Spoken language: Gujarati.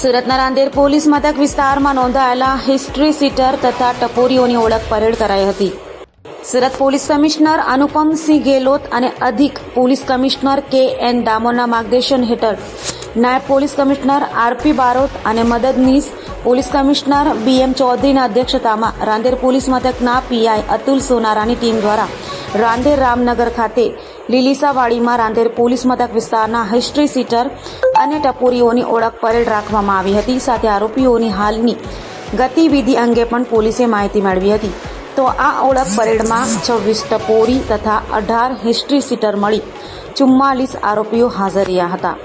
સુરતના રાંદેર પોલીસ મથક વિસ્તારમાં નોંધાયેલા હિસ્ટ્રી સીટર તથા ટપોરીઓની ઓળખ પરેડ કરાઈ હતી. સુરત પોલીસ કમિશનર અનુપમસિંહ ગેહલોત અને અધિક પોલીસ કમિશનર કે.એન. ડામોરના માર્ગદર્શન હેઠળ નાયબ પોલીસ કમિશનર આર.પી. બારોટ અને મદદનીશ પોલીસ કમિશનર બી.એમ. ચૌધરીના અધ્યક્ષતામાં રાંદેર પોલીસ મથકના પીઆઈ અતુલ સોનારાની ટીમ દ્વારા રાંદેર રામનગર ખાતે લીલીસાવાડીમાં રાંદેર પોલીસ મથક વિસ્તારના હિસ્ટ્રી સીટર અને ટપોરીઓની ઓળખ પરેડ રાખવામાં આવી હતી. સાથે આરોપીઓની હાલની ગતિવિધિ અંગે પણ પોલીસે માહિતી મેળવી હતી. તો આ ઓળખ પરેડમાં 26 ટપોરી તથા 18 હિસ્ટ્રી સીટર મળી 44 આરોપીઓ હાજર રહ્યા હતા.